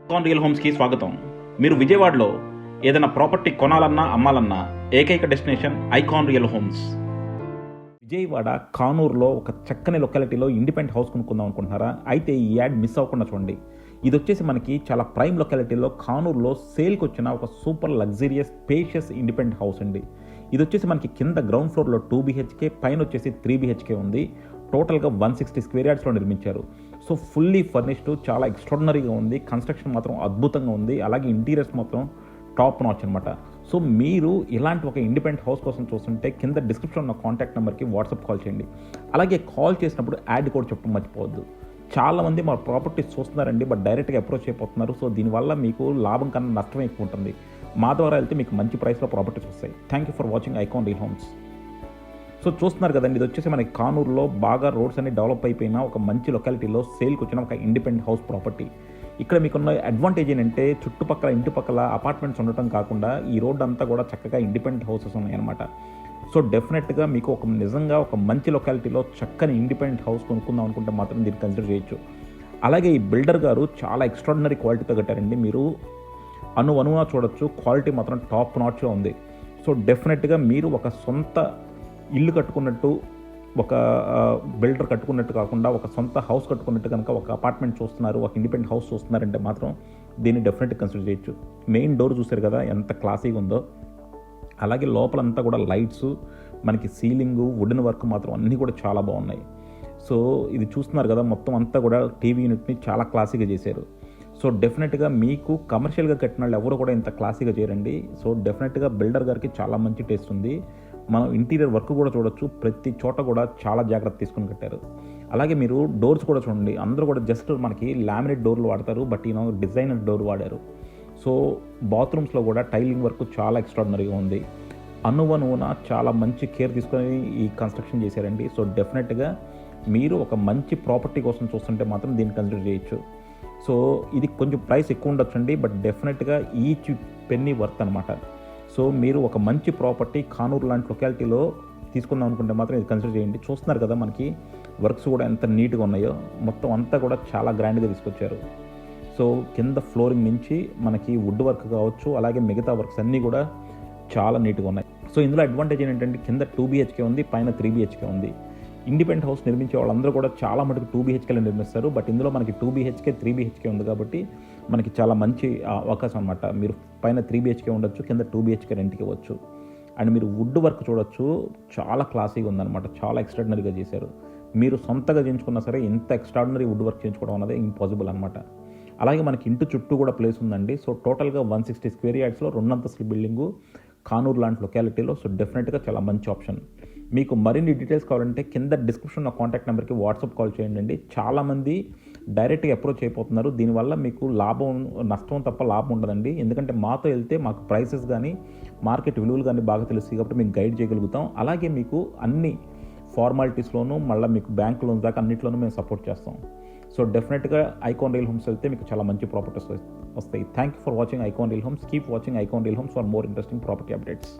Icon real హోమ్స్కి స్వాగతం. మీరు విజయవాడలో ఏదైనా ప్రాపర్టీ కొనాలన్నా అమ్మాలన్నా ఏకైక destination icon real homes. Vijayawada కానూరులో ఒక చక్కని లొకాలిటీలో ఇండిపెండెంట్ హౌస్ కొనుక్కుందాం అనుకుంటున్నారా? అయితే ఈ యాడ్ మిస్ అవ్వకుండా చూడండి. ఇది వచ్చేసి మనకి చాలా ప్రైమ్ లొకాలిటీలో కానూరులో సేల్కి వచ్చిన ఒక super luxurious spacious independent house అండి. ఇది వచ్చేసి మనకి కింద గ్రౌండ్ ఫ్లోర్లో 2 BHK, పైన వచ్చేసి 3 BHK ఉంది. టోటల్గా 160 స్క్వేర్ యార్డ్స్లో నిర్మించారు. సో ఫుల్లీ ఫర్నిష్డ్, చాలా ఎక్స్ట్రాడినరీగా ఉంది. కన్స్ట్రక్షన్ మాత్రం అద్భుతంగా ఉంది. అలాగే ఇంటీరియర్స్ మాత్రం టాప్ నాచ్ అనమాట. సో మీరు ఇలాంటి ఒక ఇండిపెండెంట్ హౌస్ కోసం చూస్తుంటే కింద డిస్క్రిప్షన్ ఉన్న కాంటాక్ట్ నెంబర్కి వాట్సాప్ కాల్ చేయండి. అలాగే కాల్ చేసినప్పుడు యాడ్ కోడ్ చెప్పడం మర్చిపోవద్దు. చాలామంది మా ప్రాపర్టీస్ చూస్తున్నారండి, బట్ డైరెక్ట్గా అప్రోచ్ అయిపోతున్నారు. సో దీనివల్ల మీకు లాభం కన్నా నష్టం ఎక్కువ ఉంటుంది. మా ద్వారా వెళ్తే మీకు మంచి ప్రైస్లో ప్రాపర్టీస్ వస్తాయి. Thank you for watching icon real homes. So చూస్తున్నారు కదండి, ఇది వచ్చేసి మనకి కానూరులో బాగా రోడ్స్ అన్ని డెవలప్ అయిపోయిన ఒక మంచి లొకాలిటీలో సేల్కి వచ్చిన ఒక ఇండిపెండెంట్ హౌస్ ప్రాపర్టీ. ఇక్కడ మీకున్న అడ్వాంటేజ్ ఏంటంటే చుట్టుపక్కల ఇంటి పక్కల అపార్ట్మెంట్స్ ఉండటం కాకుండా ఈ రోడ్ అంతా కూడా చక్కగా ఇండిపెండెంట్ హౌసెస్ ఉన్నాయన్నమాట. సో డెఫినెట్గా మీకు నిజంగా ఒక మంచి లొకాలిటీలో చక్కని ఇండిపెండెంట్ హౌస్ కొనుక్కుందాం అనుకుంటే మాత్రం దీన్ని కన్సిడర్ చేయొచ్చు. అలాగే ఈ బిల్డర్ గారు చాలా ఎక్స్ట్రాడినరీ క్వాలిటీతో కట్టారండి. మీరు అనువుగా చూడొచ్చు, క్వాలిటీ మాత్రం టాప్ నాచ్లో ఉంది. సో డెఫినెట్గా మీరు ఒక సొంత ఇల్లు కట్టుకున్నట్టు, ఒక బిల్డర్ కట్టుకున్నట్టు కాకుండా ఒక సొంత హౌస్ కట్టుకున్నట్టు కనుక ఒక అపార్ట్మెంట్ చూస్తున్నారు, ఒక ఇండిపెండెంట్ హౌస్ చూస్తున్నారంటే మాత్రం దీన్ని డెఫినెట్గా కన్సిడర్ చేయొచ్చు. మెయిన్ డోర్ చూసారు కదా ఎంత క్లాసీగా ఉందో. అలాగే లోపలంతా కూడా లైట్స్, మనకి సీలింగు, వుడెన్ వర్క్ మాత్రం అన్నీ కూడా చాలా బాగున్నాయి. సో ఇది చూస్తున్నారు కదా, మొత్తం అంతా కూడా టీవీ యూనిట్ని చాలా క్లాసీగా చేశారు. సో డెఫినెట్గా మీకు కమర్షియల్గా కట్టిన వాళ్ళు ఎవరు కూడా ఇంత క్లాసీగా చేయరండి. సో డెఫినెట్గా బిల్డర్ గారికి చాలా మంచి టేస్ట్ ఉంది. మనం ఇంటీరియర్ వర్క్ కూడా చూడొచ్చు, ప్రతి చోట కూడా చాలా జాగ్రత్త తీసుకుని కట్టారు. అలాగే మీరు డోర్స్ కూడా చూడండి, అందరూ కూడా జస్ట్ మనకి లామినేట్ డోర్లు వాడతారు, బట్ ఈయన డిజైనర్ డోర్ వాడారు. సో బాత్రూమ్స్లో కూడా టైలింగ్ వర్క్ చాలా ఎక్స్ట్రాడినరీగా ఉంది. అనువున చాలా మంచి కేర్ తీసుకొని ఈ కన్స్ట్రక్షన్ చేశారండి. సో డెఫినెట్గా మీరు ఒక మంచి ప్రాపర్టీ కోసం చూస్తుంటే మాత్రం దీన్ని కన్సిడర్ చేయొచ్చు. సో ఇది కొంచెం ప్రైస్ ఎక్కువ ఉండొచ్చండి, బట్ డెఫినెట్గా ఈచ్ పెన్నీ వర్త్ అనమాట. సో మీరు ఒక మంచి ప్రాపర్టీ కానూరు లాంటి లొకాలిటీలో తీసుకుందాం అనుకుంటే మాత్రం ఇది కన్సిడర్ చేయండి. చూస్తున్నారు కదా మనకి వర్క్స్ కూడా ఎంత నీట్గా ఉన్నాయో, మొత్తం అంతా కూడా చాలా గ్రాండ్గా తీసుకొచ్చారు. సో కింద ఫ్లోరింగ్ నుంచి మనకి వుడ్ వర్క్ కావచ్చు, అలాగే మిగతా వర్క్స్ అన్నీ కూడా చాలా నీట్గా ఉన్నాయి. సో ఇందులో అడ్వాంటేజ్ ఏంటంటే కింద 2 BHK ఉంది, పైన 3 BHK ఉంది. ఇండిపెండెంట్ హౌస్ నిర్మించే వాళ్ళందరూ కూడా చాలా మటుకు 2 BHKలో నిర్మిస్తారు, బట్ ఇందులో మనకి 2 BHK, 3 BHK ఉంది కాబట్టి మనకి చాలా మంచి అవకాశం అనమాట. మీరు పైన 3 BHK ఉండొచ్చు, కింద 2 BHK రెంట్కి ఇవ్వచ్చు. అండ్ మీరు వుడ్ వర్క్ చూడొచ్చు, చాలా క్లాసీగా ఉందన్నమాట, చాలా ఎక్స్ట్రాడినరీగా చేశారు. మీరు సొంతగా చేయించుకున్నా సరే ఇంత ఎక్స్ట్రాడినరీ వుడ్ వర్క్ చేయించుకోవడం అనేది ఇంపాసిబుల్ అనమాట. అలాగే మనకి ఇంటి చుట్టూ కూడా ప్లేస్ ఉందండి. సో టోటల్గా 160 స్క్వేర్ యార్డ్స్లో 2 అంతస్తుల బిల్డింగు కానూరు లాంటి లొకాలిటీలో. సో డెఫినెట్గా చాలా మంచి ఆప్షన్. మీకు మరిన్ని డీటెయిల్స్ కావాలంటే కింద డిస్క్రిప్షన్లో కాంటాక్ట్ నెంబర్కి వాట్సాప్ కాల్ చేయండి. చాలామంది డైరెక్ట్గా అప్రోచ్ అయిపోతున్నారు. దీనివల్ల మీకు నష్టం తప్ప లాభం ఉండదండి. ఎందుకంటే మాతో వెళ్తే మాకు ప్రైసెస్ కానీ మార్కెట్ విలువలు కానీ బాగా తెలుస్తాయి కాబట్టి మీకు గైడ్ చేయగలుగుతాం. అలాగే మీకు అన్ని ఫార్మాలిటీస్లోనూ మళ్ళీ మీకు బ్యాంక్ లోన్స్ దాకా అన్నింటిలోనూ మేము సపోర్ట్ చేస్తాం. సో డెఫినెట్గా ఐకాన్ రియల్ హోమ్స్ వెళ్తే మీకు చాలా మంచి ప్రాపర్టీస్ వస్తాయి. Thank you for watching icon real homes. Keep watching icon real homes for more interesting property updates.